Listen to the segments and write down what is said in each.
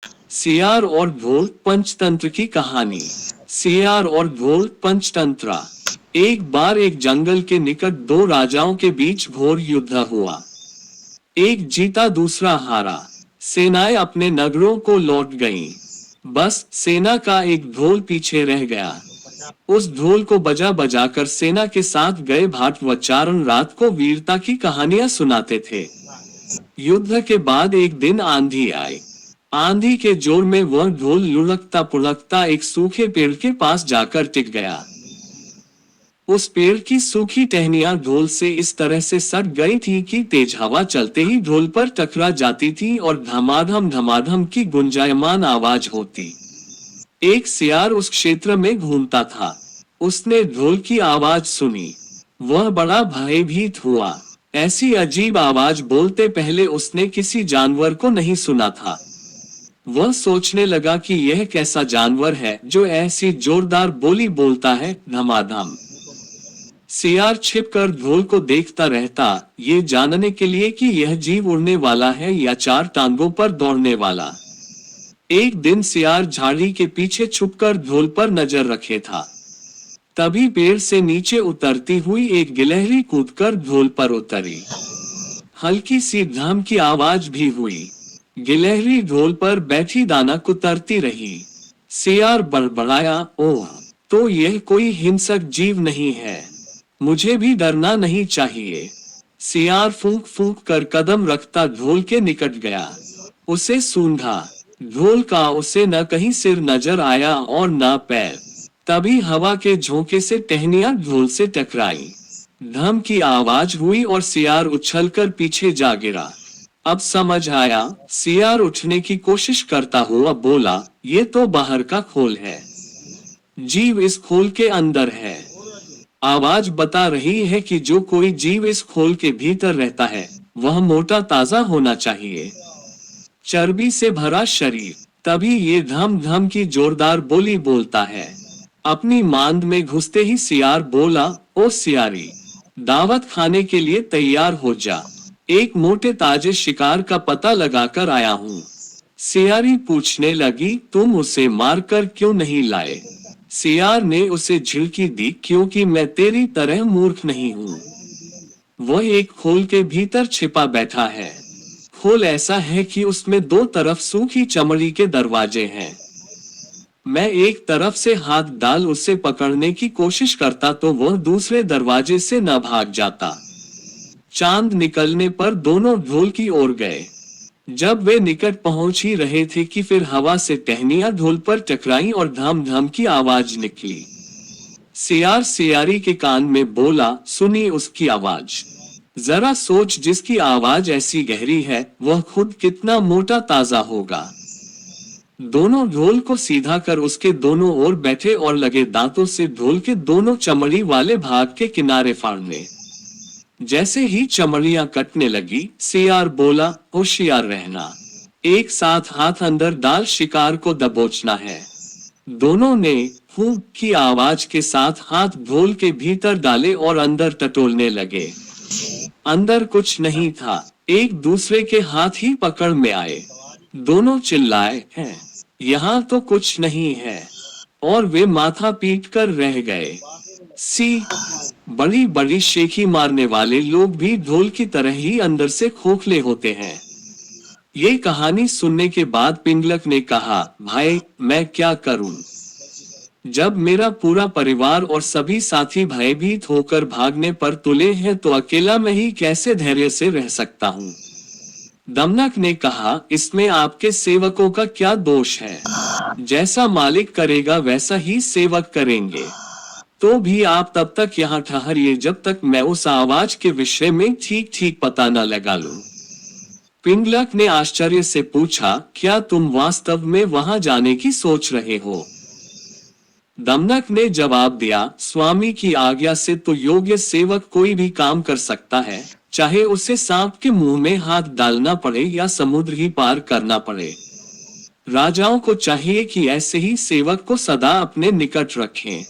सियार और ढोल पंचतंत्र की कहानी। सियार और ढोल पंचतंत्र। एक बार एक जंगल के निकट दो राजाओं के बीच घोर युद्ध हुआ। एक जीता दूसरा हारा। सेनाएं अपने नगरों को लौट गईं। बस सेना का एक ढोल पीछे रह गया। उस ढोल को बजा बजा कर सेना के साथ गए भाट वचारण रात को वीरता की कहानियां सुनाते थे। युद्ध के बाद एक दिन आंधी आई। आंधी के जोर में वह ढोल लुढ़कता पुढ़कता एक सूखे पेड़ के पास जाकर टिक गया। उस पेड़ की सूखी टहनियां ढोल से इस तरह से सट गई थी कि तेज हवा चलते ही ढोल पर टकरा जाती थी और धमाधम धमाधम की गुंजायमान आवाज होती। एक सियार उस क्षेत्र में घूमता था। उसने ढोल की आवाज सुनी। वह बड़ा भयभीत हुआ। ऐसी अजीब आवाज बोलते पहले उसने किसी जानवर को नहीं सुना था। वह सोचने लगा कि यह कैसा जानवर है जो ऐसी जोरदार बोली बोलता है, धमाधम। सियार छिपकर ढोल को देखता रहता, ये जानने के लिए कि यह जीव उड़ने वाला है या चार टांगों पर दौड़ने वाला। एक दिन सियार झाड़ी के पीछे छुपकर ढोल पर नजर रखे था। तभी पेड़ से नीचे उतरती हुई एक गिलहरी कूदकर ढोल पर उतरी। हल्की सी धम की आवाज भी हुई। गिलहरी ढोल पर बैठी दाना कुतरती रही। सियार बड़बड़ाया, ओह, तो यह कोई हिंसक जीव नहीं है। मुझे भी डरना नहीं चाहिए। सियार फूंक फूंक कर कदम रखता ढोल के निकट गया। उसे सूंघा। ढोल का उसे न कहीं सिर नजर आया और न पैर। तभी हवा के झोंके से टहनियां ढोल से टकराई। धम की आवाज हुई और सियार उछलकर पीछे जा गिरा। अब समझ आया। सियार उठने की कोशिश करता हुआ बोला, ये तो बाहर का खोल है। जीव इस खोल के अंदर है। आवाज बता रही है कि जो कोई जीव इस खोल के भीतर रहता है, वह मोटा ताजा होना चाहिए, चर्बी से भरा शरीर, तभी ये धम धम की जोरदार बोली बोलता है। अपनी मांद में घुसते ही सियार बोला, ओ सियारी, दावत खाने के लिए तैयार हो जा। एक मोटे ताजे शिकार का पता लगाकर आया हूँ। सियारी पूछने लगी, तुम उसे मारकर क्यों नहीं लाए? सियार ने उसे झिड़की दी, क्योंकि मैं तेरी तरह मूर्ख नहीं हूँ। वह एक खोल के भीतर छिपा बैठा है। खोल ऐसा है कि उसमें दो तरफ सूखी चमड़ी के दरवाजे हैं। मैं एक तरफ से हाथ डाल उसे पकड़ने की कोशिश करता तो वह दूसरे दरवाजे से न भाग जाता। चांद निकलने पर दोनों ढोल की ओर गए। जब वे निकट पहुंच ही रहे थे कि फिर हवा से टहनियां ढोल पर टकराई और धम धम की आवाज निकली। सियार सियारी के कान में बोला, सुनी उसकी आवाज? जरा सोच, जिसकी आवाज ऐसी गहरी है, वह खुद कितना मोटा ताजा होगा। दोनों ढोल को सीधा कर उसके दोनों ओर बैठे और लगे दांतों से ढोल के दोनों चमड़ी वाले भाग के किनारे फाड़ने। जैसे ही चमड़ियां कटने लगी, सियार बोला, होशियार रहना। एक साथ हाथ अंदर डाल शिकार को दबोचना है। दोनों ने फूंक की आवाज के साथ हाथ ढोल के भीतर डाले और अंदर टटोलने लगे। अंदर कुछ नहीं था। एक दूसरे के हाथ ही पकड़ में आए। दोनों चिल्लाए, हैं, यहाँ तो कुछ नहीं है, और वे माथा पीट कर रह गए। बड़ी बड़ी शेखी मारने वाले लोग भी ढोल की तरह ही अंदर से खोखले होते हैं। ये कहानी सुनने के बाद पिंगलक ने कहा, भाई, मैं क्या करूं? जब मेरा पूरा परिवार और सभी साथी भयभीत होकर भागने पर तुले हैं, तो अकेला मैं ही कैसे धैर्य से रह सकता हूँ? दमनक ने कहा, इसमें आपके सेवकों का क्या दोष है? जैसा मालिक करेगा वैसा ही सेवक करेंगे। तो भी आप तब तक यहाँ ठहरिए जब तक मैं उस आवाज के विषय में ठीक ठीक पता न लगा लूं। पिंगलक ने आश्चर्य से पूछा, क्या तुम वास्तव में वहां जाने की सोच रहे हो? दमनक ने जवाब दिया, स्वामी की आज्ञा से तो योग्य सेवक कोई भी काम कर सकता है, चाहे उसे सांप के मुंह में हाथ डालना पड़े या समुद्र ही पार करना पड़े। राजाओं को चाहिए कि ऐसे ही सेवक को सदा अपने निकट रखें।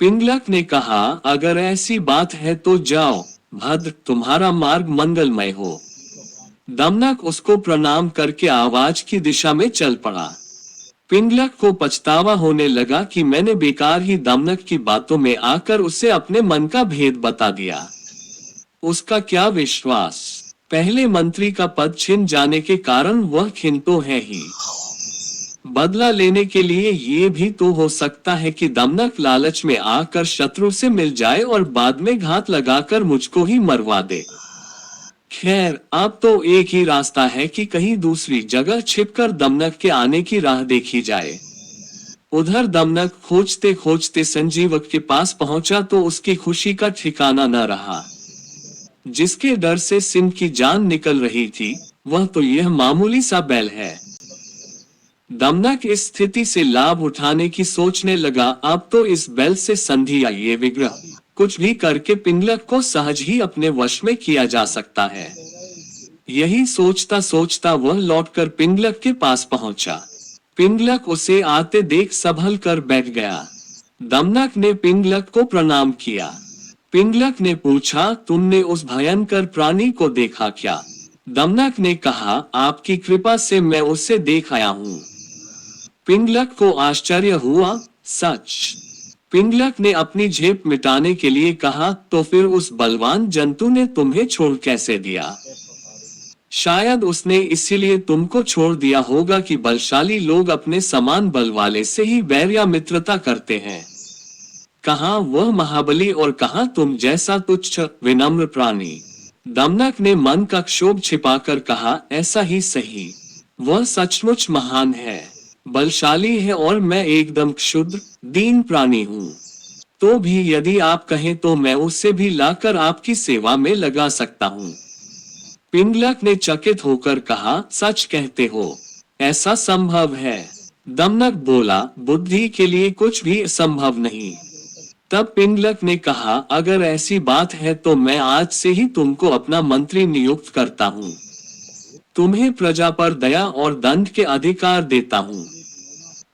पिंगलक ने कहा, अगर ऐसी बात है तो जाओ, भद्र, तुम्हारा मार्ग मंगलमय हो। दमनक उसको प्रणाम करके आवाज की दिशा में चल पड़ा। पिंगलक को पछतावा होने लगा कि मैंने बेकार ही दमनक की बातों में आकर उसे अपने मन का भेद बता दिया। उसका क्या विश्वास, पहले मंत्री का पद छिन जाने के कारण वह खिन्न तो है ही, बदला लेने के लिए ये भी तो हो सकता है कि दमनक लालच में आकर शत्रु से मिल जाए और बाद में घात लगाकर मुझको ही मरवा दे। खैर, अब तो एक ही रास्ता है कि कहीं दूसरी जगह छिपकर दमनक के आने की राह देखी जाए। उधर दमनक खोजते खोजते संजीवक के पास पहुंचा तो उसकी खुशी का ठिकाना न रहा। जिसके डर से सिंह की जान निकल रही थी, वह तो यह मामूली सा बैल है। दमनक इस स्थिति से लाभ उठाने की सोचने लगा, अब तो इस बैल से संधि या ये विग्रह कुछ भी करके पिंगलक को सहज ही अपने वश में किया जा सकता है। यही सोचता सोचता वह लौटकर पिंगलक के पास पहुंचा। पिंगलक उसे आते देख संभल कर बैठ गया। दमनक ने पिंगलक को प्रणाम किया। पिंगलक ने पूछा, तुमने उस भयंकर प्राणी को देखा क्या? दमनक ने कहा, आपकी कृपा से मैं उसे देख आया हूँ। पिंगलक को आश्चर्य हुआ, सच? पिंगलक ने अपनी झेप मिटाने के लिए कहा, तो फिर उस बलवान जंतु ने तुम्हें छोड़ कैसे दिया? शायद उसने इसीलिए तुमको छोड़ दिया होगा कि बलशाली लोग अपने समान बल वाले से ही बैर या मित्रता करते हैं। कहाँ वह महाबली और कहाँ तुम जैसा तुच्छ विनम्र प्राणी। दमनक ने मन का क्षोभ छिपाकर कहा, ऐसा ही सही, वह सचमुच महान है, बलशाली है और मैं एकदम क्षुद्र दीन प्राणी हूँ। तो भी यदि आप कहें तो मैं उससे भी लाकर आपकी सेवा में लगा सकता हूँ। पिंगलक ने चकित होकर कहा, सच कहते हो? ऐसा संभव है? दमनक बोला, बुद्धि के लिए कुछ भी संभव नहीं। तब पिंगलक ने कहा, अगर ऐसी बात है तो मैं आज से ही तुमको अपना मंत्री नियुक्त करता हूँ। तुम्हें प्रजा पर दया और दंड के अधिकार देता हूँ।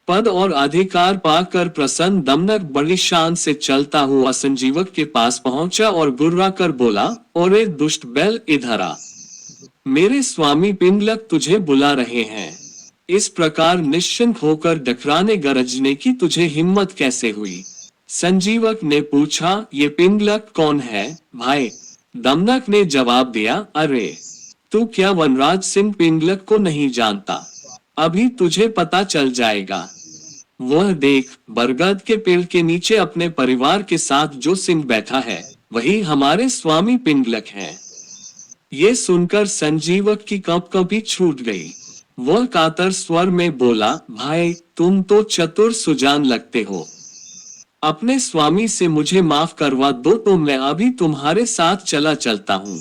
पद और अधिकार पाकर प्रसन्न दमनक बड़ी शान से चलता हुआ संजीवक के पास पहुंचा और गुर्रा कर बोला, ओरे दुष्ट बैल, इधर आ, मेरे स्वामी पिंगलक तुझे बुला रहे हैं। इस प्रकार निश्चिंत होकर डकराने गरजने की तुझे हिम्मत कैसे हुई? संजीवक ने पूछा, ये पिंगलक कौन है भाई? दमनक ने जवाब दिया, अरे तू क्या वनराज सिंह पिंगलक को नहीं जानता? अभी तुझे पता चल जाएगा। वह देख, बरगद के पेड़ के नीचे अपने परिवार के साथ जो सिंह बैठा है वही हमारे स्वामी पिंगलक हैं। ये सुनकर संजीवक की कंपकंपी छूट गई। वह कातर स्वर में बोला, भाई तुम तो चतुर सुजान लगते हो। अपने स्वामी से मुझे माफ करवा दो तो मैं अभी तुम्हारे साथ चला चलता हूँ।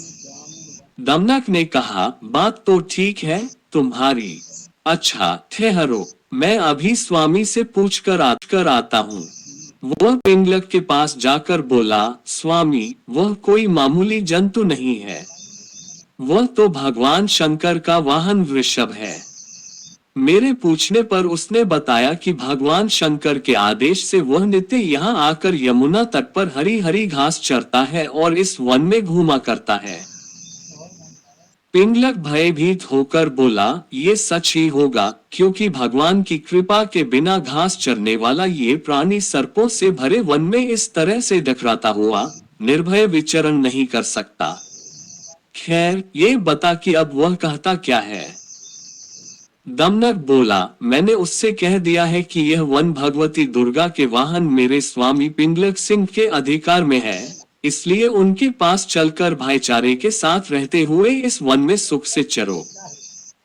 दमनक ने कहा, बात तो ठीक है तुम्हारी। अच्छा ठहरो, मैं अभी स्वामी से पूछकर आता हूँ। वह पिंगलक के पास जाकर बोला, स्वामी वह कोई मामूली जंतु नहीं है, वह तो भगवान शंकर का वाहन वृषभ है। मेरे पूछने पर उसने बताया कि भगवान शंकर के आदेश से वह नित्य यहाँ आकर यमुना तट पर हरी हरी घास चरता है और इस वन में घूमा करता है। पिंगलक भयभीत होकर बोला, ये सच ही होगा, क्योंकि भगवान की कृपा के बिना घास चरने वाला ये प्राणी सर्पों से भरे वन में इस तरह से डकराता हुआ निर्भय विचरण नहीं कर सकता। खैर, ये बता कि अब वह कहता क्या है? दमनक बोला, मैंने उससे कह दिया है कि यह वन भगवती दुर्गा के वाहन मेरे स्वामी पिंगलक सिंह के अधिकार में है, इसलिए उनके पास चलकर भाईचारे के साथ रहते हुए इस वन में सुख से चरो।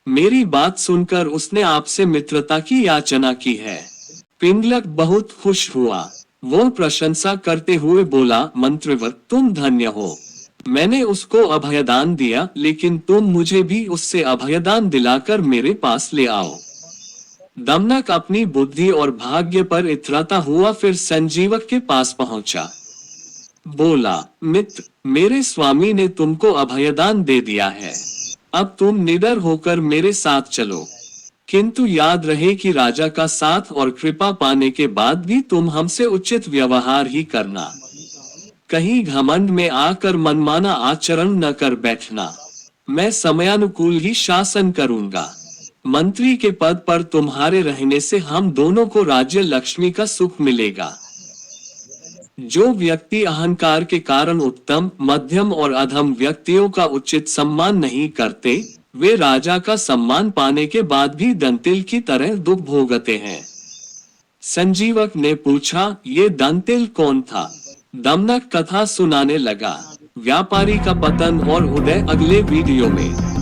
मेरी बात सुनकर उसने आपसे मित्रता की याचना की है। पिंगलक बहुत खुश हुआ। वो प्रशंसा करते हुए बोला, मंत्रवर तुम धन्य हो। मैंने उसको अभयदान दिया, लेकिन तुम मुझे भी उससे अभयदान दिलाकर मेरे पास ले आओ। दमनक अपनी बुद्धि और भाग्य पर इतराता हुआ फिर संजीवक के पास पहुंचा। बोला, मित्र, मेरे स्वामी ने तुमको अभयदान दे दिया है, अब तुम निडर होकर मेरे साथ चलो। किंतु याद रहे कि राजा का साथ और कृपा पाने के बाद भी तुम हमसे उचित व्यवहार ही करना। कहीं घमंड में आकर मनमाना आचरण न कर बैठना। मैं समयानुकूल ही शासन करूंगा। मंत्री के पद पर तुम्हारे रहने से हम दोनों को राज्य लक्ष्मी का सुख मिलेगा। जो व्यक्ति अहंकार के कारण उत्तम, मध्यम और अधम व्यक्तियों का उचित सम्मान नहीं करते, वे राजा का सम्मान पाने के बाद भी दंतिल की तरह दुख भोगते हैं। संजीवक ने पूछा, ये दंतिल कौन था? दमनक कथा सुनाने लगा। व्यापारी का पतन और उदय अगले वीडियो में।